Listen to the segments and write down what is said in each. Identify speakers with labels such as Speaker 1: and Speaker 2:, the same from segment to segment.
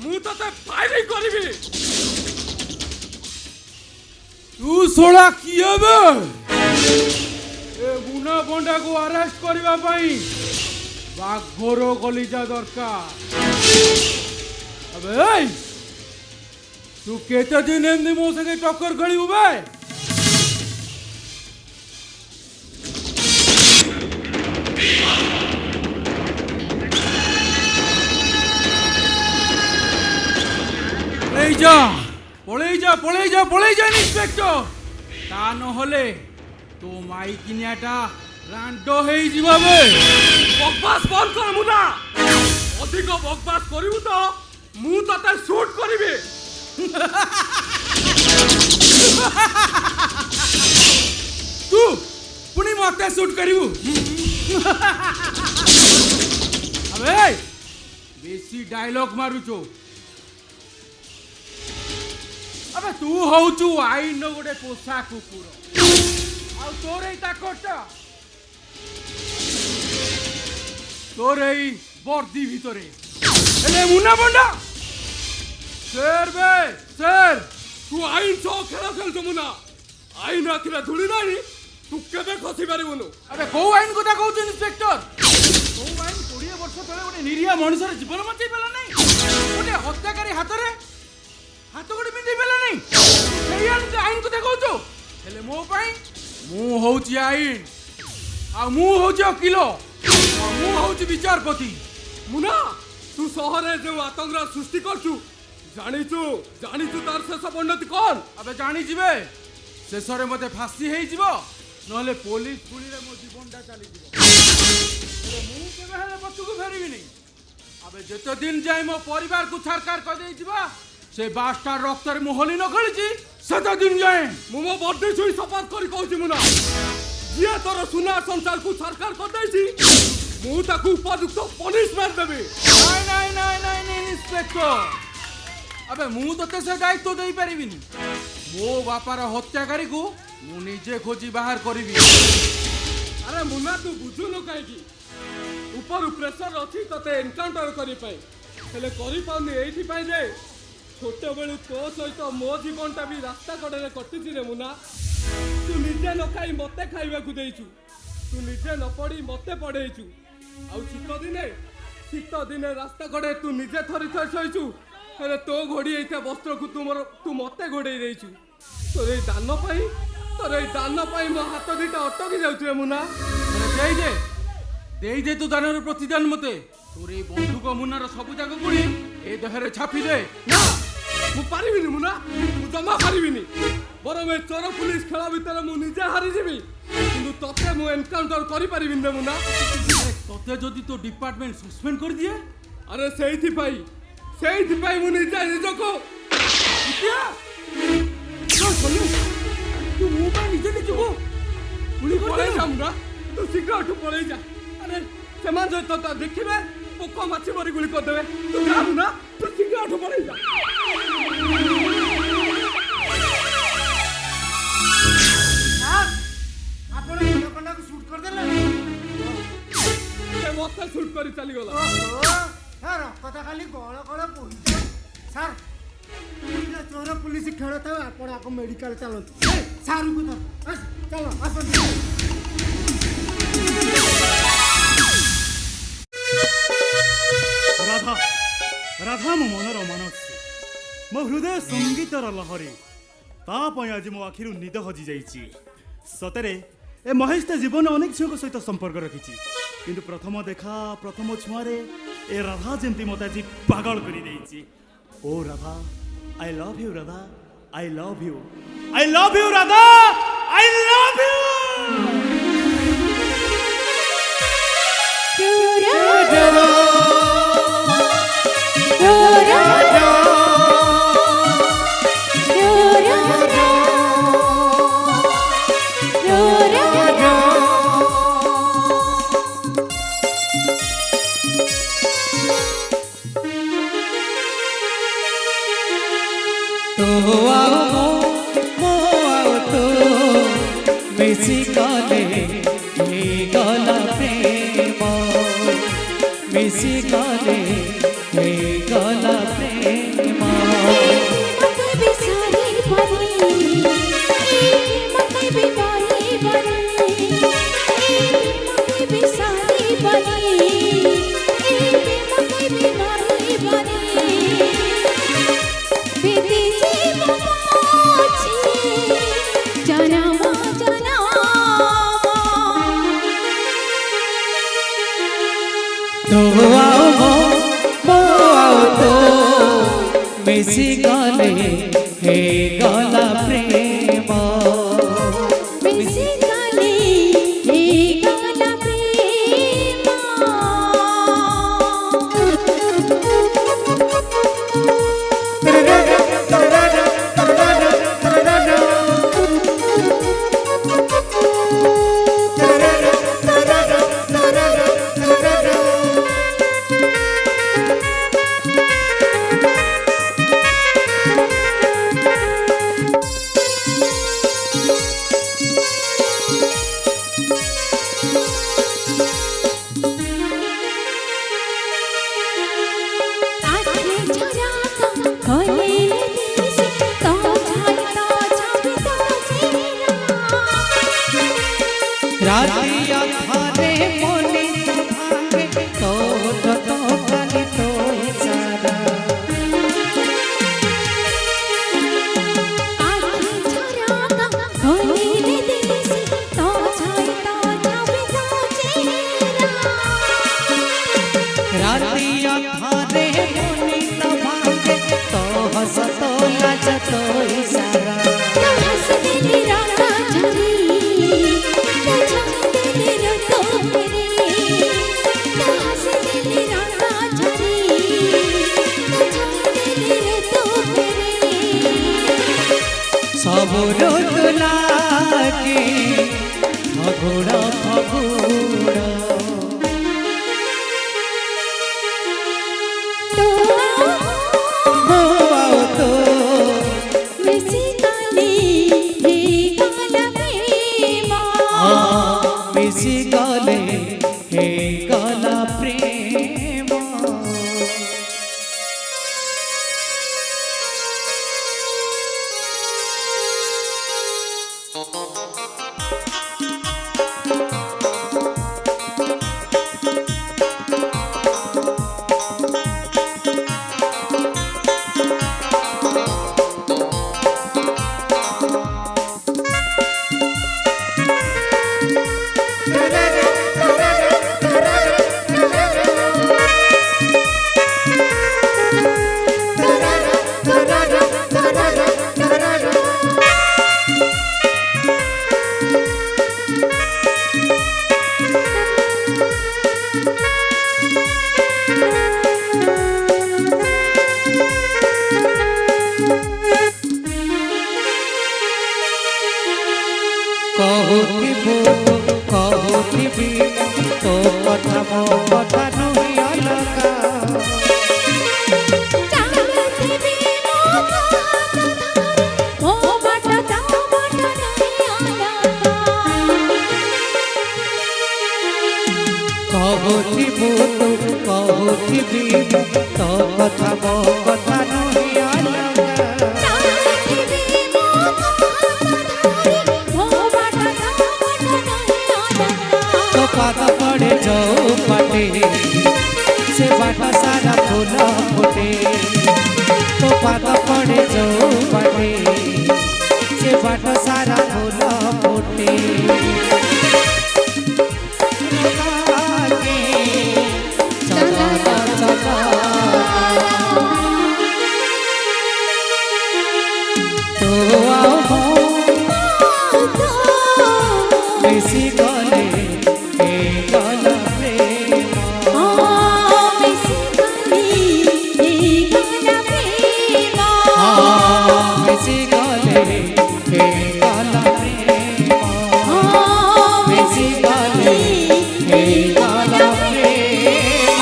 Speaker 1: ମୁଁ ତତେ ଫାଇରିଂ କରିବି।
Speaker 2: ତୁ ଶଳା କିଏ ବେ? ଏ ମୁନା ବଣ୍ଡାକୁ ଆରେଷ୍ଟ କରିବା ପାଇଁ ବାଘର କଲିଜା ଦରକାର। अबे एई, तू केते दिन एमनी मो संगे टक्कर खेलिबु बे? पळेई जा इंस्पेक्टर। ता नहले तो माई किनियाटा रांड हेई जिबा बे।
Speaker 1: बकवास बंद कर मुना। अधिक बकवास करिवु तो ମୁଁ ତତେ ଶୁଟ୍ କରିବି।
Speaker 2: ତୁ ପୁଣି ମତେ ଶୁଟ୍ କରିବୁ? ଆବେ ବେଶୀ ଡାଇଲଗ ମାରୁଛୁ। আবে তু হউচু আইন গোটে পোষা কুকুর আর তোর এই তাকটা তোর এই বর্দি ভিতরে এলে মুন্না বন্ডা স্যার বে স্যার
Speaker 1: তু আইন সহ খেলা খেলছো মুনা। আইন আখিরে ধুলি নাই তু কেবে খসি পারিবুনু।
Speaker 2: আবে কৌ আইন কথা কହୁଛୁ ইন্সপেক্টর? কৌ আইন 20 ବର୍ଷ তଳେ গোটে নিরীহ মଣିষର জীবন বଞ୍ଚାଇ পেলা নাই? গোটে হত্যাকারী হাତରେ হাত গোটে পিঁধি পেলা নাই? সেই আইন কথা কହୁଛୁ? ହେଲେ ମୋ ପାଇଁ ମୁଁ ହଉଛି ଆଇନ ଆଉ ମୁଁ ହଉଛି ଓକିଲ ଆଉ ମୁଁ ହଉଛି ବିଚାରପତି।
Speaker 1: ମୁନା ତୁ ସହରରେ ଯେଉଁ ଆତଙ୍କର ସୃଷ୍ଟି କରୁଛୁ ଜାଣିଛୁ ଜାଣିଛୁ ତାର ଶେଷ ପରିଣତି କ'ଣ?
Speaker 2: ଆବେ ଜାଣିଯିବେ ଶେଷରେ ମୋତେ ଫାଶୀ ହେଇଯିବ ନହେଲେ ପୋଲିସ ଗୁଳିରେ ମୋ ଜୀବନଟା ଚାଲିଯିବ। ହେଲେ ମୁଁ କେବେ ହେଲେ ପଛକୁ ଫେରିବିନି। ଆବେ ଯେତେ ଦିନ ଯାଏ ମୋ ପରିବାରକୁ ଛାରକାର କରିଦେଇଯିବ ସେ ବାସଟା ରକ୍ତରେ ମୁଁ ହୋଲି ନ ଖେଳିଛି ସେତେ ଦିନ ଯାଏ
Speaker 1: ମୁଁ ମୋ ବର୍ଦ୍ଦି ଛୁଇଁ ଶପଥ କରି କହୁଛି ମୁନା ଯିଏ ତୋର ସୁନା ସଂସାରକୁ ଛାରକାର କରିଦେଇଛି ମୁଁ ତାକୁ ଉପଯୁକ୍ତ ପନିଶମେଣ୍ଟ ଦେବି।
Speaker 2: ନାଇଁ ନାଇଁ ନାଇଁ ନାଇଁ ନାଇଁ ଇନ୍ସପେକ୍ଟର ଆବେ ମୁଁ ତତେ ସେ ଦାୟିତ୍ୱ ଦେଇପାରିବିନି। ମୋ ବାପାର ହତ୍ୟାକାରୀକୁ ମୁଁ ନିଜେ ଖୋଜି ବାହାର କରିବି।
Speaker 1: ଆରେ ମୁନା ତୁ ବୁଝୁନୁ କାହିଁକି? ଉପରୁ ପ୍ରେସର ଅଛି ତତେ ଏନକାଉଣ୍ଟର କରିବା ପାଇଁ ହେଲେ କରିପାରୁନି ଏଇଥିପାଇଁ ଯେ ଛୋଟବେଳୁ ତୋ ସହିତ ମୋ ଜୀବନଟା ବି ରାସ୍ତା କଡ଼ରେ କଟିଛି ରେ ମୁନା। ତୁ ନିଜେ ନ ଖାଇ ମତେ ଖାଇବାକୁ ଦେଇଛୁ, ତୁ ନିଜେ ନ ପଢ଼ି ମତେ ପଢ଼େଇଛୁ। ଆଉ ଶୀତ ଦିନେ ରାସ୍ତା କଡ଼ରେ ତୁ ନିଜେ ଥରି ଥରି ଶୋଇଛୁ ହେଲେ ତୋ ଘୋଡ଼ି ହେଇଥିବା ବସ୍ତ୍ରକୁ ତୁ ମତେ ଘୋଡ଼େଇ ଦେଇଛୁ। ତୋର ଏଇ ଦାନ ପାଇଁ ମୋ ହାତ ଦିଟା ଅଟକି ଯାଉଛି ରେ ମୁନା।
Speaker 2: ଦେଇଦେ ତୁ ଦାନର ପ୍ରତିଦାନ ମତେ। ତୋର ଏଇ ବନ୍ଧୁକ ମୁନାର ସବୁ ଯାକ ଗୁଳି ଏ ଦେହରେ ଛାପି ଦେ।
Speaker 1: ନା ମୁଁ ପାରିବିନି ମୁନା, ମୁଁ ଜମା ପାରିବିନି। ବରଂ ଏ ଚୋର ପୁଲିସ ଖେଳ ଭିତରେ ମୁଁ ନିଜେ ହାରିଯିବି କିନ୍ତୁ ତତେ ମୁଁ ଏନକାଉଣ୍ଟର କରିପାରିବିନି ରେ ମୁନା।
Speaker 2: ତତେ ଯଦି ତୋ ଡିପାର୍ଟମେଣ୍ଟ ସସ୍ପେଣ୍ଡ କରିଦିଏ?
Speaker 1: ଆରେ ସେଇଥିପାଇଁ ମୁଁ ନିଜେ ନିଜକୁ
Speaker 2: ତୁ ମୋ ପାଇଁ ନିଜେ ନିଜକୁ ଗୁଳି
Speaker 1: ପଳେଇ ଯା ମୁନା, ତୁ ଶୀଘ୍ର ଏଠୁ ପଳେଇ ଯା। ଆରେ ସେମାନେ ଯଦି ତତେ ଦେଖିବେ ପୋକ ମାଛି ମରି ଗୁଳି କରିଦେବେ। ତୁ ଯା ମୁନା, ତୁ ଶୀଘ୍ର ଏଠୁ ପଳେଇ ଯା।
Speaker 3: ଆପଣ ମୁନାକୁ ସୁଟ୍ କରିଦେଲେ?
Speaker 1: ସେ ମତେ ସୁଟ୍ କରି ଚାଲିଗଲା।
Speaker 3: ରକ୍ତଟା ଖାଲି ଗଳ ଗଳ ବୋହିଛି। ସାର୍ ଚୋର ପୁଲିସ ଖେଳ ଥାଉ ଆପଣ ଆଗ ମେଡିକାଲ ଚାଲନ୍ତୁ। ସାର୍ଙ୍କୁ ଚାଲ ଆସନ୍ତୁ।
Speaker 4: ରାଧା ରାଧା ମୋ ମନର ମାନସୀ, ମୋ ହୃଦୟ ସଙ୍ଗୀତର ଲହରୀ। ତା ପାଇଁ ଆଜି ମୋ ଆଖିରୁ ନିଦ ହଜି ଯାଇଛି। ସତରେ ଏ ମହେଶ ତା ଜୀବନ ଅନେକ ଝିଅଙ୍କ ସହିତ ସମ୍ପର୍କ ରଖିଛି କିନ୍ତୁ ପ୍ରଥମ ଦେଖା ପ୍ରଥମ ଛୁଆଁରେ ଏ ରାଧା ଯେମିତି ମୋତେ ଆଜି ପାଗଳ କରିଦେଇଛି। ଓ Radha, I love you Radha, I love you, I love you Radha, I love you.
Speaker 5: मिसिकाले गला प्रेम मिसी गले हे गला प्रेम
Speaker 6: मिसी गले हे गला प्रेम
Speaker 5: रातिया थारे मोनी भांगे तो खाली तो सारा रातिया थारे मोनी भांगे तो हंस तो नाच तो सारा सब ऋतु लागे फगुड़ फगुड़ मिसी गले हे गला प्रेम कहुथिबी तो कथा मो कथा नुही अलगा कहुथिबी तो कथा मो कथा नुही अलगा तो पाद पड़े जो पटे से बाटा सारा फूल फुटे तो पाद पड़े जो पटे से बाटा सारा फूल फुटे तो आओ मिसी गले हे गला प्रेम
Speaker 6: मिसी गले हे गला प्रेम
Speaker 5: मिसी गले हे गला प्रेम मिसी गले हे गला प्रेम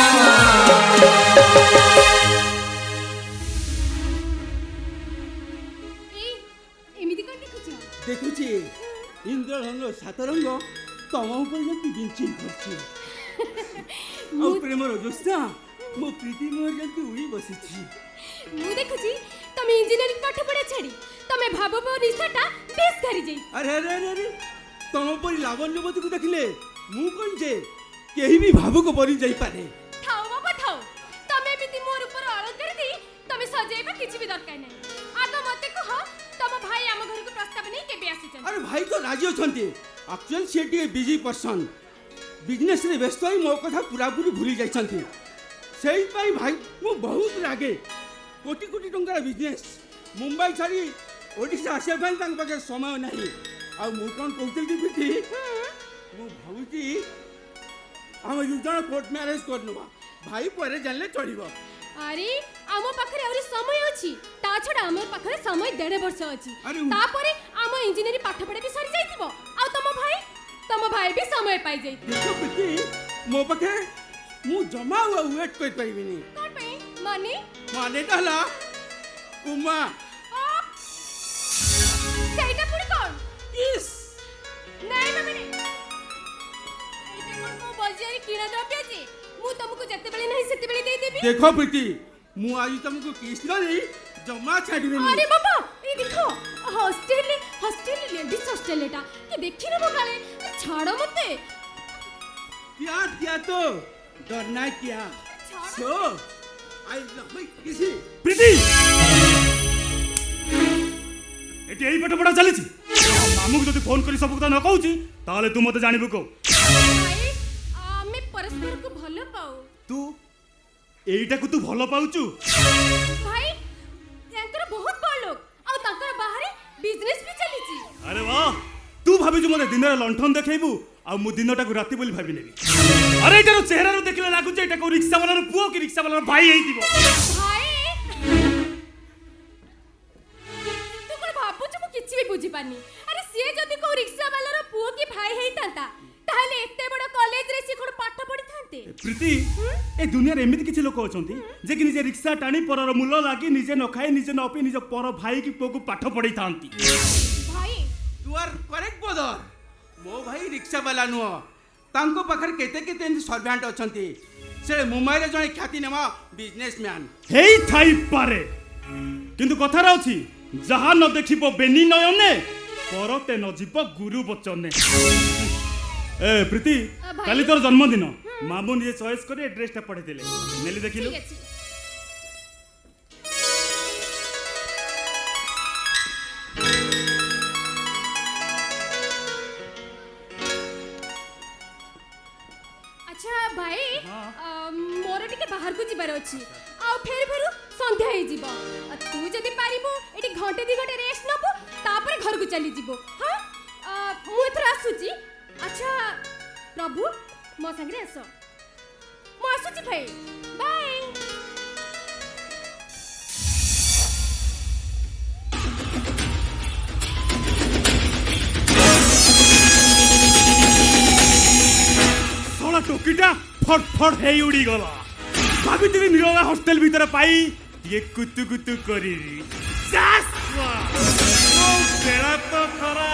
Speaker 6: एमिति कोन देखुछ
Speaker 2: ଦେଖୁଛି ଇନ୍ଦ୍ରଧନୁର ସାତ ରଙ୍ଗ ତମ ଉପରେ ଯେମିତି ବିଞ୍ଚିଂ କରୁଛି ଆଉ ପ୍ରେମର ଜୋସ୍ନା ମୋ ପ୍ରୀତି ମୋର ଯେମିତି ଉଡ଼ି ବସିଛି
Speaker 6: ମୁଁ ଦେଖୁଛି ତମେ ଇଞ୍ଜିନିୟରିଂ ପାଠ ପଢା ଛାଡି ତମେ ଭାବ ମୋ ନିଶାଟା ବେଶ ଧରି ଯାଇ
Speaker 2: ଆରେ ଆରେ ଆରେ ଆରେ ତମ ପରି ଲାବଣ୍ୟବତୀକୁ ଦେଖିଲେ ମୁଁ କ'ଣ ଯେ କେହି ବି ଭାବୁକ ପରି ଯାଇପାରେ
Speaker 6: ଥାଉ ବାବା ଥାଉ ତମେ ଏମିତି ମୋର ଉପରେ ଅଳଙ୍କାର ଦେଇ ତମେ ସଜେଇବା କିଛି ବି ଦରକାର ନାହିଁ ଆଗ ମତେ କୁହ ତମ ଭାଇ ଆମ ଘରକୁ ପ୍ରସ୍ତାବ ନେଇ କେବେ ଆସିଛନ୍ତି
Speaker 2: ଆରେ ଭାଇ ତ ରାଜି ଅଛନ୍ତି ଆକ୍ଚୁଆଲି ସେ ଟିକେ ବିଜି ପର୍ସନ୍ ବିଜନେସରେ ବ୍ୟସ୍ତ ହୋଇ ମୋ କଥା ପୁରାପୁରି ଭୁଲି ଯାଇଛନ୍ତି ସେଇଥିପାଇଁ ଭାଇ ମୁଁ ବହୁତ ରାଗେ कोटी कोटी टंकार बिजनेस मुंबई छाड़ी ओडिशा आसिया पाखे समय ना आउ कौन कहती प्रीति भावी आम दु जन कोर्ट मैरेज करनवा भाई पर जानले चढ़
Speaker 6: अरे आम पाखरे आउरी समय अछि ता छडा हमर पाखरे समय 1.5 वर्ष अछि
Speaker 2: अरे
Speaker 6: तापरे आम इंजीनियरिंग पाठ पढा भी सरी जाइतिबो आ तम भाई भी समय पाई जाइति
Speaker 2: देखो प्रीति मो पाखे मु जमा वेट कर परिबिनी
Speaker 6: कोन पे माने
Speaker 2: माने डला उमा
Speaker 6: सेटा पुरी कोन
Speaker 2: किस
Speaker 6: नहीं मम्मी नहीं एटा कोन को बजारी किना द्रव्य जे मु तुमको जत्ते बेले नहीं सेते बेले दे देबी
Speaker 2: देखो प्रीति मु आज तुमको किस नहीं जमा छाड़बिनी
Speaker 6: अरे बाबा ये देखो हॉस्टल लेडीज हॉस्टल एटा कि देखि न काले छाड़ो मते
Speaker 2: क्या तो डरना क्या सो आई लव किसी
Speaker 4: प्रीति एटी एई पट पड़ा चली मामू को जदि फोन करी सब କଥା न कहूची ताले तू मते जानिबु को
Speaker 6: भाई आमे परस्पर को भलो पाऊ
Speaker 4: तू एईटा को तू भलो पाउचू
Speaker 6: भाई यांकर बहुत बड़ लोग आ ताकर बाहरे बिजनेस भी चलीची
Speaker 4: अरे वाह तू भाबिजु मते दिन रे लंठन देखैबू आ मु दिनटा को राती बोली भाबी नेबी अरे एटारो चेहरा रो देखले लागु जे एटा को रिक्शा वाला रो पुओ की रिक्शा वाला रो भाई हेइतिबो
Speaker 6: भाई तू कोन भाबुछु मु किछि भी बुझी पानी अरे से जदी को रिक्शा वाला रो पुओ की भाई हेइतांता ताहले एते बड़ कॉलेज रे से कोन पाठ पढी थांते
Speaker 4: प्रीति ए दुनिया रे एमिति किछि लोक अछंती जे कि निजे रिक्शा टाणी परर मूल्य लागी निजे न खाई निजे न पी निजे पर भाई की पुओ को पाठ पढी थांती
Speaker 6: भाई
Speaker 2: यू आर करेक्ट ब्रदर मो भाई रिक्शा वाला नुह तांको पाखर केते केते सर्वेंट अछंती से मुंबई रे जने ख्यातिनामा बिजनेसमैन
Speaker 4: हेई थाई पारे किंतु कथारा अछि जहा न देखिबो बेनी नयने परते न जीव गुरु बचने ए प्रीति
Speaker 6: भाई।
Speaker 4: काली तोर जन्मदिन मामू निजे चॉइस करे एड्रेसटा पढे देले नेली देखिलु
Speaker 6: ठीक अछि अच्छा भाई मोर टिके बाहर को जिबार अछि आ फेर फेरु संध्या हे जिवो तू जदी पारिबो एटी घंटे 2 घंटे रेस्ट नबो तापर घर को चली जिवो हां मु एथरा आसुची अच्छा प्रभु मो संगे आसो मो आसुची भाई बाय
Speaker 4: सोला टोकीटा फट फट हेई उड़ी गला भाभी तुमी निरोला हॉस्टल भीतर पाई ये कुतु कुतु करी जासवा ओ बेड़ा तो खरा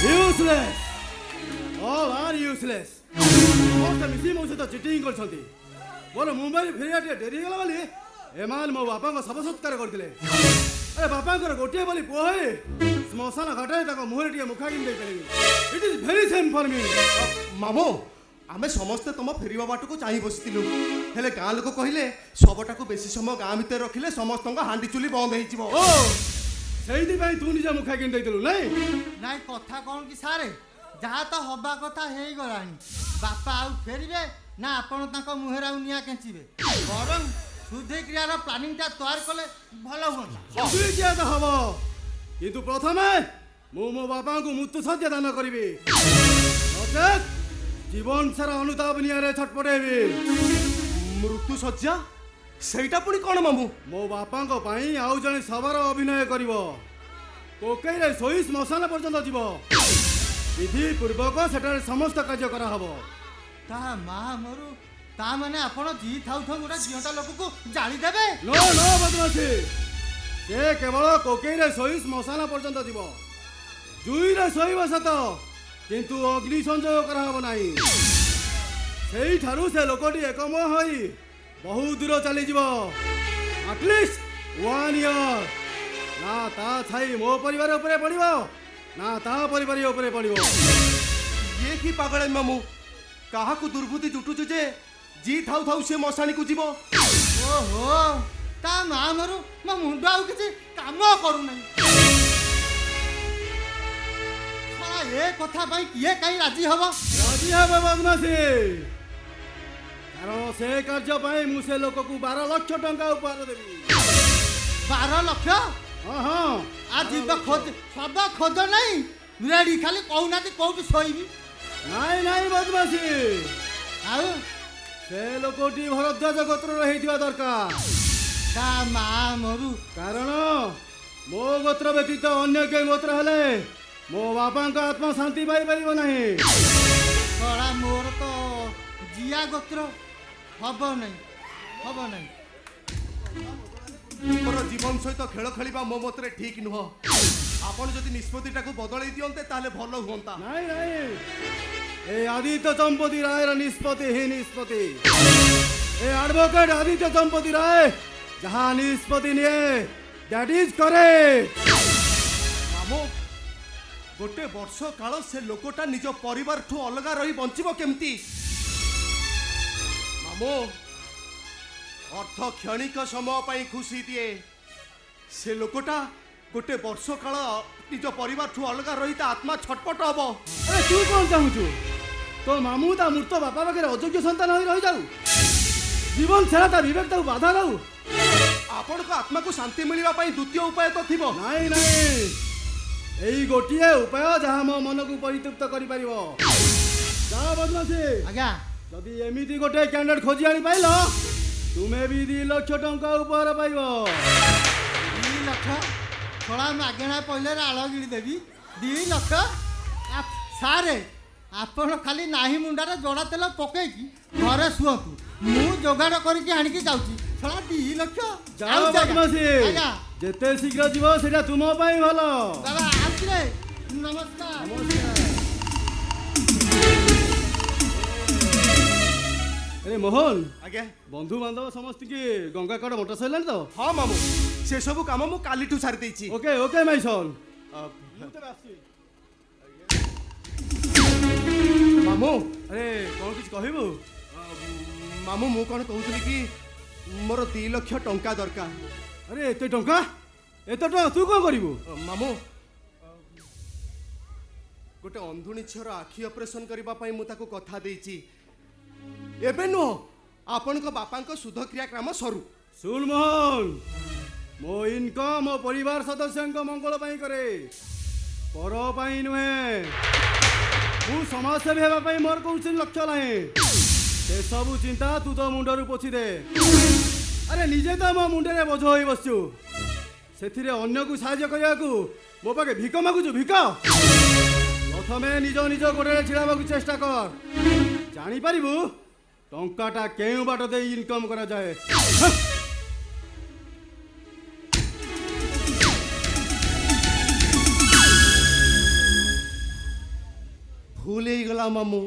Speaker 2: यूजलेस ऑल आर यूजलेस मोर मिसी मो से चिटिंग करछंती मोर मुंबई फेरिया डेरी गला वाली एमान मो बापा को सब सत्कार करथिले अरे बापा को गोटे बोली पोहे स्मशान घाटे तक मुहरे टिके मुखा किन दे परबी it is very same for me
Speaker 7: मामो आमे समस्ते तुम फेरिबा बाट को चाहि बसितिलु हेले गाँ लोक कहिले सबटा को बेसी समय गाँ भीतर रखिले समस्त हांडी चुली बंद हेइ जिवो
Speaker 2: ओ सेइति भाई तू निजा मुखा किन दैतलु नहीं
Speaker 3: ନାଇଁ କଥା କ'ଣ କି ସାରେ ଯାହା ତ ହବା କଥା ହେଇଗଲାଣି ବାପା ଆଉ ଫେରିବେ ନା ଆପଣ ତାଙ୍କ ମୁହଁରେ ଆଉ ନିଆଁ କେଞ୍ଚିବେ ବରଂ ଶୁଦ୍ଧିକ୍ରିୟାର ପ୍ଲାନିଂଟା ତୟାର କଲେ ଭଲ ହୁଅନ୍ତା
Speaker 2: দুই কিয়া তো হব কিন্তু প্রথমে মু মো বাপা को মৃত্যু সজ্জা দান করিবি নচেত জীবন সারা অনুতাপ নিয়ারে ছটপটেবি
Speaker 7: मृत्यु सज्जा सेटा पुणी कोन मामू
Speaker 2: ମୋ ବାପାଙ୍କ ପାଇଁ ଆଉ ଜଣେ ସବାର ଅଭିନୟ କରିବ କୋକେଇରେ ଶୋଇ ଶ୍ମଶାନ ପର୍ଯ୍ୟନ୍ତ ଯିବ ବିଧି ପୂର୍ବକ ସେଠାରେ ସମସ୍ତ କାର୍ଯ୍ୟ କରାହବ
Speaker 3: ତା ମା ମରୁ ତା ମାନେ ଆପଣ ଜି ଥାଉ ଥାଉ ଗୋଟେ ଝିଅଟା ଲୋକକୁ ଜାଳିଦେବେ
Speaker 2: नो नो ବଦମାସି ସେ କେବଳ କୋକେଇରେ ଶୋଇ ଶ୍ମଶାନ ପର୍ଯ୍ୟନ୍ତ ଯିବ ଜୁଇରେ ଶୋଇବ ସତ କିନ୍ତୁ ଅଗ୍ନି ସଂଯୋଗ କରାହବ ନାହିଁ ସେଇଠାରୁ ସେ ଲୋକଟି ଏକମୟ ହୋଇ ବହୁ ଦୂର ଚାଲିଯିବ ଆଟଲିଷ୍ଟ 1 ଇୟର ନା ତା ଛାଇ ମୋ ପରିବାର ଉପରେ ପଡ଼ିବ ନା ତା ପରିବାର ଉପରେ ପଡ଼ିବ
Speaker 7: ये की पागल मामू कहा को दुर्बुद्धि जुटुचु जे जी थाउ थाउ से मशानी को जीवो
Speaker 3: ଓହୋ ତା ମା ମରୁ ମୋ ମୁଣ୍ଡ ଆଉ କିଛି କାମ କରୁନାହିଁ। ଶଳା ଏ କଥା ପାଇଁ କିଏ କାହିଁ ରାଜି ହବ?
Speaker 2: ରାଜି ହେବେ ବଦମାସି, କାରଣ ସେ କାର୍ଯ୍ୟ ପାଇଁ ମୁଁ ସେ ଲୋକକୁ 12 ଲକ୍ଷ ଟଙ୍କା ଉପହାର ଦେବି।
Speaker 3: 12 ଲକ୍ଷ?
Speaker 2: ହଁ ହଁ,
Speaker 3: ଆଜି ତ ଖୋଜ ସଦ ଖୋଜ ନାହିଁ ରେଡି, ଖାଲି କହୁନାହାନ୍ତି କୋଉଠି ଶୋଇବି।
Speaker 2: ନାଇଁ ନାଇଁ ବଦମାସି,
Speaker 3: ଆଉ
Speaker 2: ସେ ଲୋକଟି ଭରଦ୍ୱାଜ ଗୋତ୍ରର ହେଇଥିବା ଦରକାର।
Speaker 3: ତା ମା ମରୁ,
Speaker 2: କାରଣ ମୋ ଗୋତ୍ର ବ୍ୟତୀତ ଅନ୍ୟ କେଉଁ ଗୋତ୍ର ହେଲେ ମୋ ବାପାଙ୍କ ଆତ୍ମା ଶାନ୍ତି ପାଇପାରିବ ନାହିଁ।
Speaker 3: ଶଳା ମୋର ତ ଜିଆ ଗୋତ୍ର, ହବ ନାହିଁ ହବ ନାହିଁ।
Speaker 7: ଲୋକର ଜୀବନ ସହିତ ଖେଳ ଖେଳିବା ମୋ ମତରେ ଠିକ ନୁହଁ। ଆପଣ ଯଦି ନିଷ୍ପତ୍ତିଟାକୁ ବଦଳେଇ ଦିଅନ୍ତେ ତାହେଲେ ଭଲ ହୁଅନ୍ତା।
Speaker 2: ନାଇଁ ନାଇଁ, ଏ ଆଦିତ୍ୟ ଚମ୍ପତି ରାୟର ନିଷ୍ପତ୍ତି ହିଁ ନିଷ୍ପତ୍ତି। ଏ ଆଡଭୋକେଟ ଆଦିତ୍ୟ ଚମ୍ପତି ରାୟ ଯାହା ନିଷ୍ପତ୍ତି ନିଏ ଦ୍ୟାଟ୍ ଇଜ୍ କରେକ୍ଟ।
Speaker 7: ମାମୁ, ଗୋଟେ ବର୍ଷ କାଳ ସେ ଲୋକଟା ନିଜ ପରିବାରଠୁ ଅଲଗା ରହି ବଞ୍ଚିବ କେମିତି? ମାମୁ, ଅର୍ଥ କ୍ଷଣିକ ସମୟ ପାଇଁ ଖୁସି ଦିଏ। ସେ ଲୋକଟା ଗୋଟେ ବର୍ଷ କାଳ ନିଜ ପରିବାରଠୁ ଅଲଗା ରହି ତା ଆତ୍ମା ଛଟପଟ ହବ।
Speaker 2: ଆରେ ତୁ କ'ଣ ଚାହୁଁଛୁ? ତୋ ମାମୁଁ ତା ମୃତ ବାପା ପାଖରେ ଅଯୋଗ୍ୟ ସନ୍ତାନ ହୋଇ ରହିଯାଉ, ଜୀବନ ଛଡ଼ା ତା ବିବେକ ତାକୁ ବାଧା ଦଉ।
Speaker 7: ଆପଣଙ୍କ ଆତ୍ମାକୁ ଶାନ୍ତି ମିଳିବା ପାଇଁ ଦ୍ୱିତୀୟ ଉପାୟ ତ ଥିବ।
Speaker 2: ନାଇଁ ନାଇଁ, ଏଇ ଗୋଟିଏ ଉପାୟ ଯାହା ମୋ ମନକୁ ପରିତୃପ୍ତ କରିପାରିବ। ଯା ବଦମାସି,
Speaker 3: ଆଜ୍ଞା
Speaker 2: ଯଦି ଏମିତି ଗୋଟେ କ୍ୟାଣ୍ଡିଡେଟ୍ ଖୋଜି ଆଣି ପାଇଲ ତୁମେ ବି 2 ଲକ୍ଷ ଟଙ୍କା ଉପହାର ପାଇବ।
Speaker 3: 2 ଲକ୍ଷ? ଶଳା ମାଗଣା ପଇଲେ ଆଳ ଗିଳି ଦେବି। 2 ଲକ୍ଷ? ସାରେ ଆପଣ ଖାଲି ନାହିଁ ମୁଣ୍ଡରେ ଜଡ଼ା ତେଲ ପକେଇକି ଘରେ ଶୁଅନ୍ତୁ, ମୁଁ ଯୋଗାଡ଼ କରିକି ଆଣିକି ଯାଉଛି। ଶଳା 2 ଲକ୍ଷ?
Speaker 2: ଯାଅ ବଦମାସି,
Speaker 3: ଆଜ୍ଞା
Speaker 2: ଯେତେ ଶୀଘ୍ର ଯିବ ସେଇଟା ତୁମ ପାଇଁ ଭଲ।
Speaker 3: ବାବା ଆସିଲେ, ନମସ୍କାର।
Speaker 2: ଆରେ ମୋହନ,
Speaker 7: ଆଜ୍ଞା।
Speaker 2: ବନ୍ଧୁବାନ୍ଧବ ସମସ୍ତଙ୍କୁ ଗଙ୍ଗା କଡ଼ ମଟ ସରିଲାଣି ତ?
Speaker 7: ହଁ ମାମୁ, ସେ ସବୁ କାମ ମୁଁ କାଲିଠୁ ସାରି ଦେଇଛି।
Speaker 2: ଓକେ ଓକେ ମାଇ ସନ୍।
Speaker 7: ମାମୁ,
Speaker 2: ଆରେ କ'ଣ କିଛି କହିବୁ?
Speaker 7: ମାମୁ ମୁଁ କ'ଣ କହୁଥିଲି କି ମୋର 2 ଲକ୍ଷ ଟଙ୍କା ଦରକାର।
Speaker 2: ଆରେ ଏତେ ଟଙ୍କା? ଏତେ ଟଙ୍କା ତୁ କ'ଣ କରିବୁ?
Speaker 7: ମାମୁ, ଗୋଟେ ଅନ୍ଧୁଣୀ ଝିଅର ଆଖି ଅପରେସନ୍ କରିବା ପାଇଁ ମୁଁ ତାକୁ କଥା ଦେଇଛି। ଏବେ ନୁହଁ, ଆପଣଙ୍କ ବାପାଙ୍କ ଶୁଦ୍ଧକ୍ରିୟା କାମ ସରୁ।
Speaker 2: ଶୁଣ ମୋହନ, ମୋ ଇନକମ୍ ମୋ ପରିବାର ସଦସ୍ୟଙ୍କ ମଙ୍ଗଳ ପାଇଁ କରେ, ପର ପାଇଁ ନୁହେଁ। ମୁଁ ସମାଜସେବୀ ହେବା ପାଇଁ ମୋର କୌଣସି ଲକ୍ଷ୍ୟ ନାହିଁ। ସେସବୁ ଚିନ୍ତା ତୁ ତ ମୁଣ୍ଡରୁ ପୋଛି ଦେ। ଆରେ ନିଜେ ତ ମୋ ମୁଣ୍ଡରେ ବୋଝ ହୋଇ ବସିଛୁ, ସେଥିରେ ଅନ୍ୟକୁ ସାହାଯ୍ୟ କରିବାକୁ ମୋ ପାଖେ ଭିକ ମାଗୁଛୁ? ଭିକ? ପ୍ରଥମେ ନିଜ ନିଜ ଗୋଡ଼ରେ ଛିଡ଼ା ହେବାକୁ ଚେଷ୍ଟା କର, ଜାଣିପାରିବୁ ଟଙ୍କାଟା କେଉଁ ବାଟ ଦେଇ ଇନକମ୍ କରାଯାଏ।
Speaker 7: ଭୁଲ ହେଇଗଲା ମାମୁ,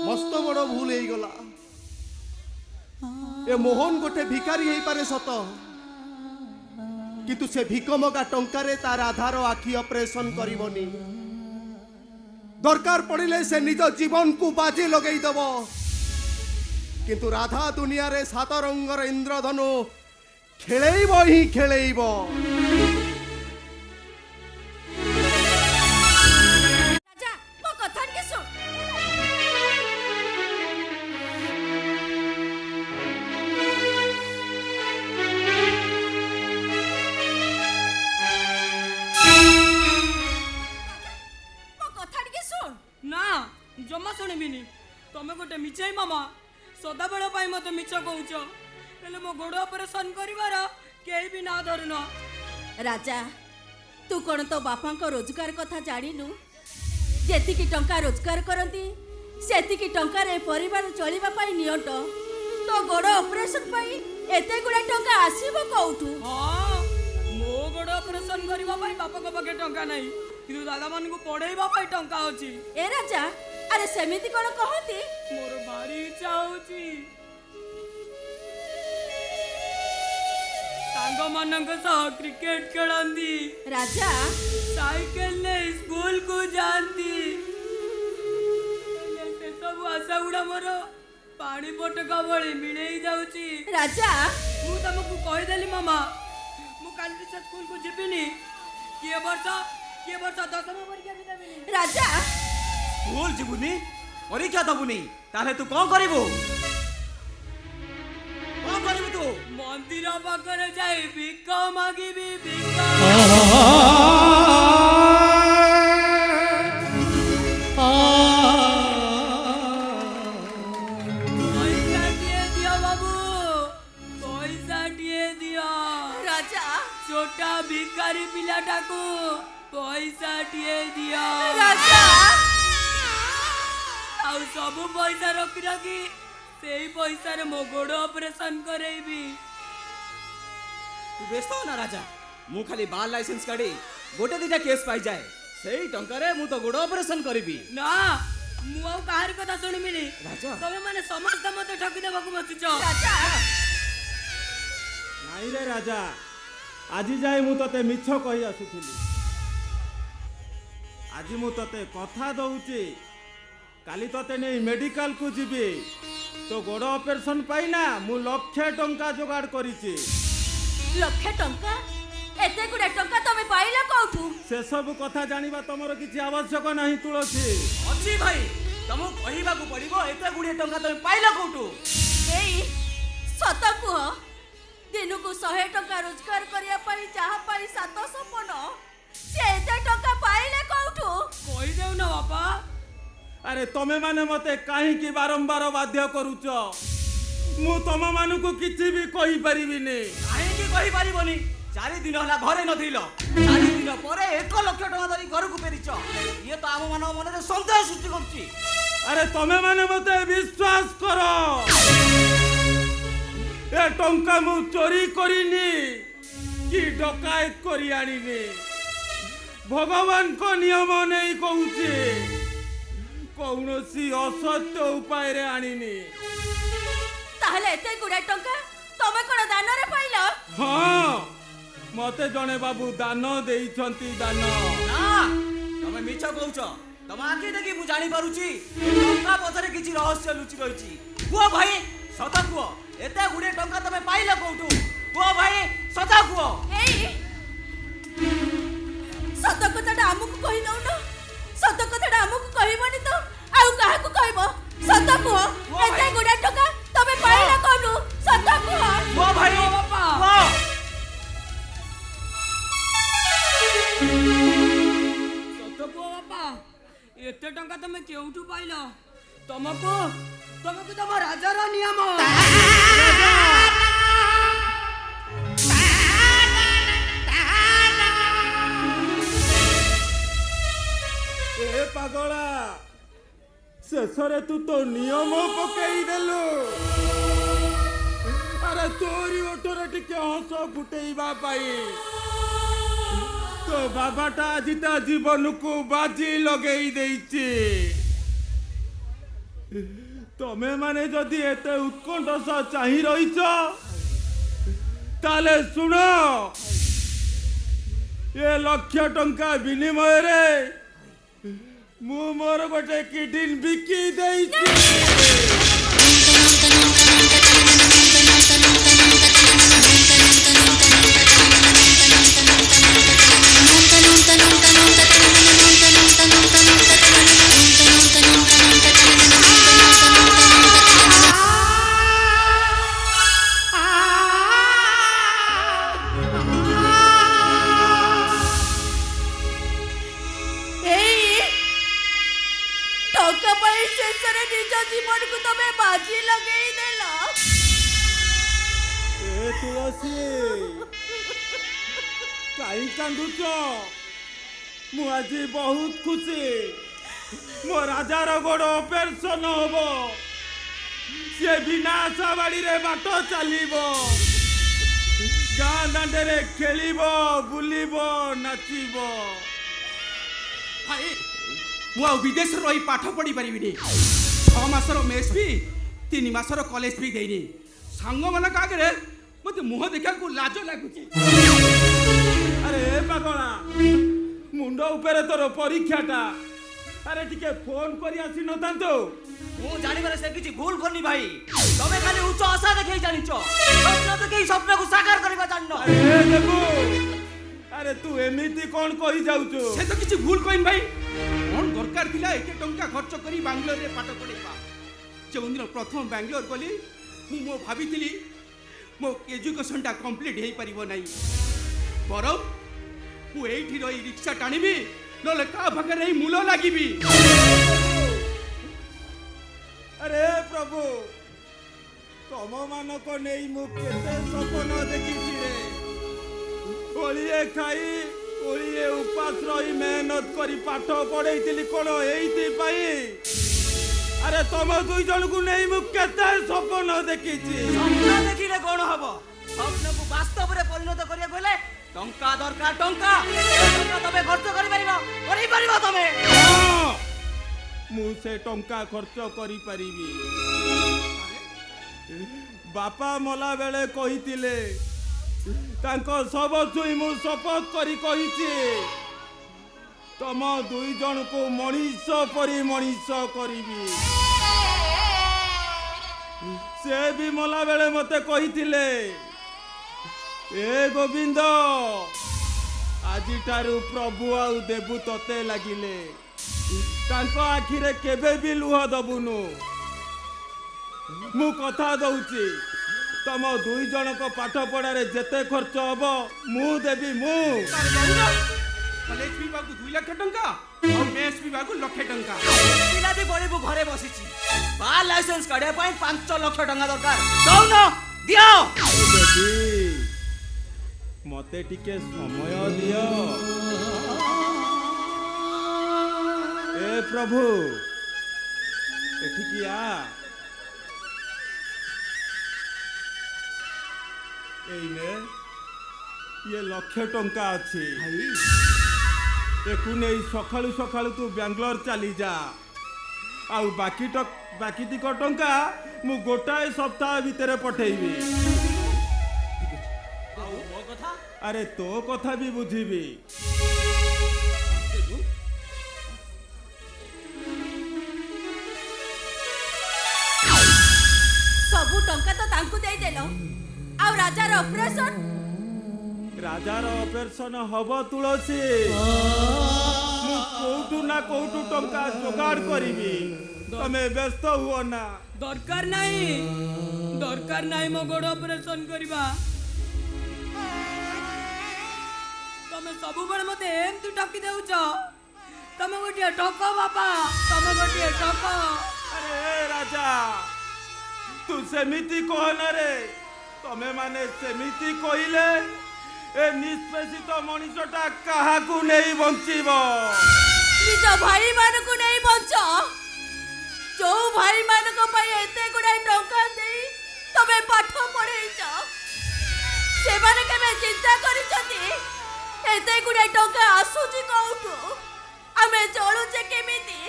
Speaker 7: ମସ୍ତ ବଡ଼ ଭୁଲ ହେଇଗଲା। ଏ ମୋହନ ଗୋଟେ ଭିକାରୀ ହେଇପାରେ ସତ, କିନ୍ତୁ ସେ ଭିକ ମଗା ଟଙ୍କାରେ ତାର ଆଧାର ଆଖି ଅପରେସନ୍ କରିବନି। ଦରକାର ପଡ଼ିଲେ ସେ ନିଜ ଜୀବନକୁ ବାଜି ଲଗେଇ ଦେବ, କିନ୍ତୁ ରାଧା ଦୁନିଆରେ 7 ରଙ୍ଗର ଇନ୍ଦ୍ରଧନୁ ଖେଳେଇବ ହିଁ ଖେଳେଇବ।
Speaker 6: ରାଜା ମୋ କଥା ଟିକେ ଶୁଣ। ମୋ କଥା ଟିକେ ଶୁଣ।
Speaker 8: ନା ଜମା ଶୁଣିବିନି। ତମେ ଗୋଟେ ମିଛାଇ ମାମା, ସଦାବେଳ ପାଇଁ ମତେ ମିଛ କହୁଛ, ହେଲେ ମୋ ଗୋଡ଼ ଅପରେସନ୍ କରିବାର କେହି ବି ନା ଧରୁନ।
Speaker 6: ରାଜା, ତୁ କ'ଣ ତୋ ବାପାଙ୍କ ରୋଜଗାର କଥା ଜାଣିନୁ? ଯେତିକି ଟଙ୍କା ରୋଜଗାର କରନ୍ତି ସେତିକି ଟଙ୍କାରେ ପରିବାର ଚଳିବା ପାଇଁ ନିଅଣ୍ଟ। ତୋ ଗୋଡ଼ ଅପରେସନ୍ ପାଇଁ ଏତେ ଗୁଡ଼ାଏ ଟଙ୍କା ଆସିବ କୋଉଠୁ?
Speaker 8: ହଁ, ମୋ ଗୋଡ଼ ଅପରେସନ୍ କରିବା ପାଇଁ ବାପାଙ୍କ ପାଖେ ଟଙ୍କା ନାହିଁ, କିନ୍ତୁ ଦାଦାମାନଙ୍କୁ ପଢ଼େଇବା ପାଇଁ ଟଙ୍କା ଅଛି।
Speaker 6: ଏ ରାଜା, ଆରେ ସେମିତି କ'ଣ କହନ୍ତି?
Speaker 8: ମୋର ଭାରି ଇଚ୍ଛା ହଉଛି ସାଙ୍ଗମାନଙ୍କ ସହ କ୍ରିକେଟ ଖେଳନ୍ତି,
Speaker 6: ରାଜା,
Speaker 8: ସାଇକେଲରେ ସ୍କୁଲକୁ ଯାଆନ୍ତି, ହେଲେ ସେସବୁ ଆଶା ଗୁଡ଼ା ମୋର ପାଣି ପଟକା ଭଳି ମିଳେଇ ଯାଉଛି।
Speaker 6: ରାଜା
Speaker 8: ମୁଁ ତମକୁ କହିଦେଲି ମାମା, ମୁଁ କାଲି ସେ ସ୍କୁଲକୁ ଯିବିନି। କିଏ ବର୍ଷ ଦଶମ ପରୀକ୍ଷା ବି ଦେବିନି।
Speaker 6: ରାଜା
Speaker 2: ସ୍କୁଲ ଯିବୁନି, ପରୀକ୍ଷା ଦବୁନି, ତାହେଲେ ତୁ କଣ କରିବୁ? କଣ କରିବୁ ତୁ?
Speaker 8: ମନ୍ଦିର ପାଖରେ ଯାଇ ଭିକ ମାଗିବି, ଭିକ। ପଇସାଟିଏ ଦିଅ ବାବୁ, ପଇସାଟିଏ ଦିଅ।
Speaker 6: ରାଜା
Speaker 8: ଛୋଟା ଭିକାରୀ ପିଲାଟାକୁ ପଇସାଟିଏ ଦିଅ।
Speaker 6: ରାଜା
Speaker 8: ଆଉ ସବୁ ପଇସା ରଖି ରଖି ସେଇ ପଇସାରେ ମୋ ଗୋଡ଼ ଅପରେସନ କରେଇବି।
Speaker 2: ତୁ ବ୍ୟସ୍ତ ନା ରାଜା, ମୁଁ ଖାଲି ବାର୍ ଲାଇସେନ୍ସ କାଢି ଗୋଟେ ଦିଟା କେସ୍ ପାଇଯାଏ, ସେଇ ଟଙ୍କାରେ ମୁଁ ତ ଗୋଡ଼ ଅପରେସନ କରିବି।
Speaker 8: ନା, ମୁଁ ଆଉ କାହାରି କଥା ଶୁଣିବିନି।
Speaker 2: ରାଜା।
Speaker 8: ତମେ ମାନେ ସମସ୍ତେ ମତେ ଠକି ଦେବାକୁ ବସିଛ।
Speaker 6: ରାଜା
Speaker 4: ନାଇଁ ରେ ରାଜା, ଆଜି ଯାଏ ମୁଁ ତତେ ମିଛ କହି ଆସୁଥିଲି। ଆଜି ମୁଁ ତତେ କଥା ଦଉଛି, କାଲି ତତେ ନେଇ ମେଡିକାଲକୁ ଯିବି। ତୋ ଗୋଡ଼ ଅପରେସନ ପାଇଁ ନା ମୁଁ 1,00,000 ଟଙ୍କା ଯୋଗାଡ଼ କରିଛି।
Speaker 6: 1,00,000 ଟଙ୍କା? ଏତେ ଗୁଡେ ଟଙ୍କା ତମେ ପାଇଲ କୋଉଠୁ?
Speaker 4: ସେସବୁ କଥା ଜାଣିବା ତମର କିଛି ଆବଶ୍ୟକ ନାହିଁ ତୁଳସୀ।
Speaker 2: ଅଛି ଭାଇ, ତମକୁ କହିବାକୁ ପଡିବ ଏତେ ଗୁଡ଼ିଏ ଟଙ୍କା ତମେ ପାଇଲ କୋଉଠୁ?
Speaker 6: ଏଇ ସତ କୁହ, ଦିନକୁ 100 ଟଙ୍କା ରୋଜଗାର କରିବା ପାଇଁ ଯାହା ପାଇଁ 7 ସପନ, ସେ ଏତେ ଟଙ୍କା ପାଇଲେ କୋଉଠୁ?
Speaker 8: କହିଦେଉନ ବାପା।
Speaker 4: ଆରେ ତମେ ମାନେ ମତେ କାହିଁକି ବାରମ୍ବାର ବାଧ୍ୟ କରୁଛ? ମୁଁ ତମ ମାନଙ୍କୁ କିଛି ବି କହିପାରିବିନି।
Speaker 2: କାହିଁକି କହିପାରିବନି? 4 ଦିନ ହେଲା ଘରେ ନଥିଲ, 4 ଦିନ ପରେ 1,00,000 ଟଙ୍କା ଧରି ଘରକୁ ଫେରିଛ। ଇଏ ତ ଆମ ମାନଙ୍କ ମନରେ ସନ୍ଦେହ ସୃଷ୍ଟି କରୁଛି।
Speaker 4: ଆରେ ତମେ ମାନେ ମତେ ବିଶ୍ୱାସ କର, ଏ ଟଙ୍କା ମୁଁ ଚୋରି କରିନି କି ଡକାୟତ କରି ଆଣିନି। ଭଗବାନଙ୍କ ନିୟମ ନେଇ କହୁଛି, କୌଣସି ଅସତ୍ୟ ଉପାୟରେ ଆଣିନି।
Speaker 6: ତାହେଲେ ଏତେ ଗୁଡେ ଟଙ୍କା ତମେ କଣ ଦାନରେ ପାଇଲ?
Speaker 4: ହଁ, ମତେ ଜଣେ ବାବୁ ଦାନ ଦେଇଛନ୍ତି, ଦାନ।
Speaker 2: ନା, ତମେ ମିଛ କହୁଛ। ତମ ଆଖି ଦେଖି ମୁଁ ଜାଣିପାରୁଛି ଟଙ୍କା ପଛରେ କିଛି ରହସ୍ୟ ଲୁଚି ରହିଛି। କୁହ ଭାଇ, ସତ କୁହ, ଏତେ ଗୁଡ଼ିଏ ଟଙ୍କା ତମେ ପାଇଲ କୋଉଠୁ? କୁହ ଭାଇ, ସତ କୁହ।
Speaker 6: ଏଇ ସତ କଥାଟା ଆମକୁ କହିଦଉନ। ସତ କଥାଟା ଆମକୁ କହିବନି ତ ଆଉ କାହାକୁ କହିବ? ସତ କୁହ, ଏତେ ଗୁଡେ ଟଙ୍କା ତମେ ପାଇଲ କୋଉଠୁ? ସତ କୁହ।
Speaker 2: କୁହ ଭାଇ,
Speaker 8: ବାପା।
Speaker 2: କୁହ।
Speaker 8: ସତ କୁହ ବାପା, ଏତେ ଟଙ୍କା ତମେ କେଉଠୁ ପାଇଲ? ତମକୁ ତମ ରାଜାର ନିୟମ।
Speaker 4: ଏ ପାଗଳା, ଶେଷରେ ତୁ ତ ନିୟମ ପକେଇ ଦେଲୁ। ଆରେ ତୋରି ଓଠରେ ଟିକେ ହସ ଫୁଟେଇବା ପାଇଁ ତୋ ବାବାଟା ଆଜି ତା ଜୀବନକୁ ବାଜି ଲଗେଇ ଦେଇଛି। ତମେ ମାନେ ଯଦି ଏତେ ଉତ୍କଣ୍ଠ ସହ ଚାହିଁ ରହିଛ, ତାହେଲେ ଶୁଣ, ଏ 1,00,000 ଟଙ୍କା ବିନିମୟରେ ମୁଁ ମୋର ଗୋଟେ କିଡନୀ ବିକି ଦେଇଛି।
Speaker 6: ଟଙ୍କା ପାଇଁ ଶେଷରେ ନିଜ ଜୀବନକୁ ତମେ ବାଜି ଲଗେଇ ଦେଲ।
Speaker 4: ଏ ତୁଳସୀ, କାହିଁ କାନ୍ଦୁଛ? ମୁଁ ଆଜି ବହୁତ ଖୁସି। ମୋ ରାଜାର ଗୋଡ଼ ଅପରେସନ ହବ। ସେ ବିନା ଆଶା ବାଡ଼ିରେ ବାଟ ଚାଲିବ, ଗାଁ ଦାଣ୍ଡରେ ଖେଳିବ, ବୁଲିବ, ନାଚିବ।
Speaker 2: ଭାଇ, ମୁଁ ଆଉ ବିଦେଶରେ ରହି ପାଠ ପଢ଼ି ପାରିବିନି। 6 ମାସର ମେସ୍ ଫି, 3 ମାସର କଲେଜ ଫି ଦେଇନି। ସାଙ୍ଗମାନଙ୍କ ଆଗରେ ମୋତେ ମୁହଁ ଦେଖିବାକୁ ଲାଜ ଲାଗୁଛି।
Speaker 4: ଆରେ ଏ ପାଗଳା, ମୁଣ୍ଡ ଉପରେ ତୋର ପରୀକ୍ଷାଟା। ଆରେ ଟିକେ ଫୋନ କରି ଆସିନଥାନ୍ତୁ?
Speaker 9: ମୁଁ ଜାଣିବାରେ ସେ କିଛି ଭୁଲ କରିନି ଭାଇ। ତମେ ଖାଲି ଉଚ୍ଚ ଆଶା ଦେଖେଇ ଜାଣିଛ, ସ୍ୱପ୍ନ ଦେଖେଇ ସ୍ୱପ୍ନକୁ ସାକାର କରିବା ଜାଣିନ।
Speaker 2: ଏ ଦେବୁ, ଆରେ ତୁ ଏମିତି କ'ଣ କହି ଯାଉଛୁ?
Speaker 1: ସେ ତ କିଛି ଭୁଲ କହିନି ଭାଇ। କ'ଣ ଦରକାର ଥିଲା ଏତେ ଟଙ୍କା ଖର୍ଚ୍ଚ କରି ବାଙ୍ଗାଲୋରରେ ପାଠ ପଢ଼େଇବା? ଯେଉଁଦିନ ପ୍ରଥମ ବାଙ୍ଗାଲୋର ଗଲି ମୁଁ ଭାବିଥିଲି ମୋ ଏଜୁକେସନଟା କମ୍ପ୍ଲିଟ୍ ହେଇପାରିବ ନାହିଁ। ବରଂ ମୁଁ ଏଇଠି ରହି ରିକ୍ସା ଟାଣିବି, ନହେଲେ କାହା ପାଖରେ ଏଇ ମୂଲ ଲାଗିବି।
Speaker 2: ଆରେ ପ୍ରଭୁ, ତମ ମାନଙ୍କ ନେଇ ମୁଁ କେତେ ସ୍ୱପ୍ନ ଦେଖିଛି ରେ। ଓଳିଏ ଖାଇ ଓଳିଏ ଉପାସ ରହି ମେହନତ କରି ପାଠ ପଢେଇଥିଲି କ'ଣ ଏଇଥିପାଇଁ? ଆରେ ତମ ଦୁଇ ଜଣଙ୍କୁ ନେଇ ମୁଁ କେତେ ସ୍ୱପ୍ନ ଦେଖିଛି।
Speaker 9: ସ୍ୱପ୍ନ ଦେଖିଲେ କ'ଣ ହବ? ସ୍ୱପ୍ନକୁ ବାସ୍ତବରେ ପରିଣତ କରିବାକୁ ହେଲେ ଟଙ୍କା ଦରକାର। ଟଙ୍କା ତମେ ଖର୍ଚ୍ଚ କରିପାରିବ ତମେ।
Speaker 2: ମୁଁ ସେ ଟଙ୍କା ଖର୍ଚ୍ଚ କରିପାରିବି। ବାପା ମଲା ବେଳେ କହିଥିଲେ, ତାଙ୍କ ଶବ ଛୁଇଁ ମୁଁ ଶପଥ କରି କହିଛି, ତମ ଦୁଇ ଜଣଙ୍କୁ ମଣିଷ ପରି ମଣିଷ କରିବି। ସେ ବି ମଲା ବେଳେ ମତେ କହିଥିଲେ, ଏ ଗୋବିନ୍ଦ, ଆଜିଠାରୁ ପ୍ରଭୁ ଆଉ ଦେବୁ ତତେ ଲାଗିଲେ, ତାଙ୍କ ଆଖିରେ କେବେ ବି ଲୁହ ଦବୁନୁ। ମୁଁ କଥା ଦଉଛି, ତମ ଦୁଇ ଜଣଙ୍କ ପାଠ ପଢାରେ ଯେତେ ଖର୍ଚ୍ଚ ହବ ମୁଁ ଦେବି। ମୁଁ
Speaker 1: କଲେଜ ପିଇବାକୁ 2 ଲକ୍ଷ ଟଙ୍କା ଆଉ ମେସ୍ ପିଇବାକୁ 1 ଲକ୍ଷ ଟଙ୍କା।
Speaker 9: ପିଲାଟି ପଢିବୁ ଘରେ ବସିଛି, ବାର୍ ଲାଇସେନ୍ସ କାଢିବା ପାଇଁ 5 ଲକ୍ଷ ଟଙ୍କା ଦରକାର। ଦଉନ, ଦିଅ।
Speaker 2: ଦେବି, ମତେ ଟିକେ ସମୟ ଦିଅ। ଏ ପ୍ରଭୁ, ଏଠିକି ଆ। ଏଇନେ ଇଏ 1 ଲକ୍ଷ ଟଙ୍କା ଅଛି। ଏକୁ ନେଇ ସକାଳୁ ସକାଳୁ ତୁ ବାଙ୍ଗାଲୋର ଚାଲି ଯା। ଆଉ ବାକିତିକ ଟଙ୍କା ମୁଁ ଗୋଟାଏ ସପ୍ତାହ ଭିତରେ ପଠେଇବି।
Speaker 9: ଆଉ ମୋ କଥା?
Speaker 2: ଆରେ ତୋ କଥା ବି ବୁଝିବି।
Speaker 8: ସବୁ ଟଙ୍କା ତ ତାଙ୍କୁ ଦେଇଦେଲ, ଆଉ ରାଜାର ଅପରେସନ?
Speaker 2: ରାଜାର ଅପରେସନ ହବ ତୁଳସୀ। ମୁଁ କୋଉଠୁ ନା କୋଉଠୁ ଟଙ୍କା ଯୋଗାଡ଼ କରିବି, ତମେ ବ୍ୟସ୍ତ ହୁଅ ନା।
Speaker 8: ଦରକାର ନାହିଁ ମୋ ଗୋଡ଼ ଅପରେସନ କରିବା। ତମେ ସବୁବେଳେ ମତେ ଏମିତି ଠକି ଦେଉଛ। ତମେ ଗୋଟିଏ ଠକ ବାପା, ତମେ ଗୋଟିଏ ଠକ।
Speaker 2: ଆରେ ରାଜା, ତୁ ସେମିତି କହନା ରେ। ତମେ ମାନେ ସେମିତି କହିଲେ ଏ ନିଷ୍ପେଷିତ ମଣିଷଟା କାହାକୁ ନେଇ ବଞ୍ଚିବ?
Speaker 8: ନିଜ ଭାଇମାନଙ୍କୁ ନେଇ ବଞ୍ଚ। ଯୋଉ ଭାଇମାନଙ୍କ ପାଇଁ ଏତେ ଗୁଡ଼ାଏ ଟଙ୍କା ଦେଇ ତମେ ପାଠ ପଢେଇଛ, ସେମାନେ କେବେ ଚିନ୍ତା କରିଛନ୍ତି ଏତେ ଗୁଡ଼ାଏ ଟଙ୍କା ଆସୁଛି କୋଉଠୁ? ଆମେ ଚଳୁଛେ କେମିତି,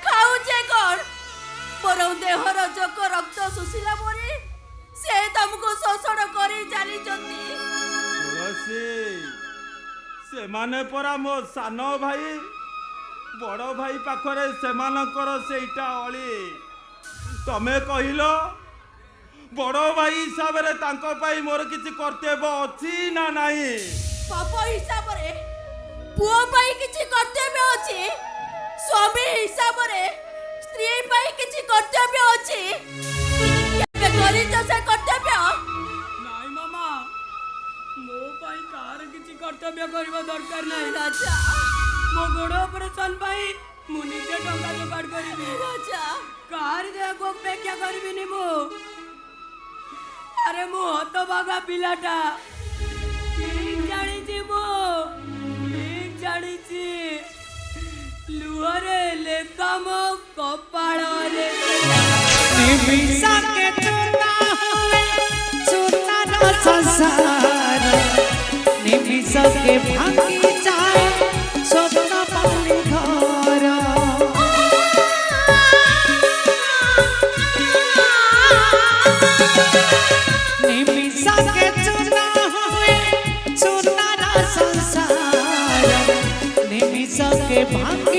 Speaker 8: ଖାଉଛେ କ'ଣ? ବରଂ ଦେହର ଯୋଗ ରକ୍ତ ଶୋଷିଲା ପରେ ସେ ତମକୁ ଶୋଷଣ କରି ଚାଲିଛନ୍ତି।
Speaker 2: ସେମାନେ ପରା ମୋ ସାନ ଭାଇ। ବଡ଼ ଭାଇ ପାଖରେ ସେମାନଙ୍କର ସେଇଟା ଅଳି। ତମେ କହିଲ, ବଡ଼ ଭାଇ ହିସାବରେ ତାଙ୍କ ପାଇଁ ମୋର କିଛି କର୍ତ୍ତବ୍ୟ ଅଛି ନା ନାହିଁ?
Speaker 8: ବାପ ହିସାବରେ ପୁଅ ପାଇଁ କିଛି କର୍ତ୍ତବ୍ୟ ଅଛି, ସ୍ୱାମୀ ହିସାବରେ ସ୍ତ୍ରୀ ପାଇଁ କିଛି କର୍ତ୍ତବ୍ୟ ଅଛି। କେବେ କରିଛ ସେ କର୍ତ୍ତବ୍ୟ? ନାଇଁ ମାମା, ମୋ ପାଇଁ କାହାର କିଛି କର୍ତ୍ତବ୍ୟ କରିବା ଦରକାର ନାହିଁ। ରାଜା, ମୋ ଗୋଡ଼ ଅପରେସନ ପାଇଁ ମୁଁ ନିଜେ ଟଙ୍କା ଯୋଗାଡ଼ କରିବି। ରାଜା, କାହାର ଦେହକୁ ଅପେକ୍ଷା କରିବିନି ମୁଁ। ଆରେ ମୁଁ ହତଭାଗା ପିଲାଟା, ଠିକ୍ ଜାଣିଛି ଲୁହରେ ଲେଖା ମୋ କପାଳରେ।
Speaker 5: ନିମିଷା କେ ଚୁନା ହୁଏ ଚୁନାର ସଂସାର, ନିମିଷା କେ ଭାଙ୍ଗି ଯାଏ ସ୍ୱପ୍ନ ପାଲି ଘର। ନିମିଷା କେ ଚୁନା ହୁଏ ଚୁନାର ସଂସାର, ନିମିଷା କେ ଭାଙ୍ଗି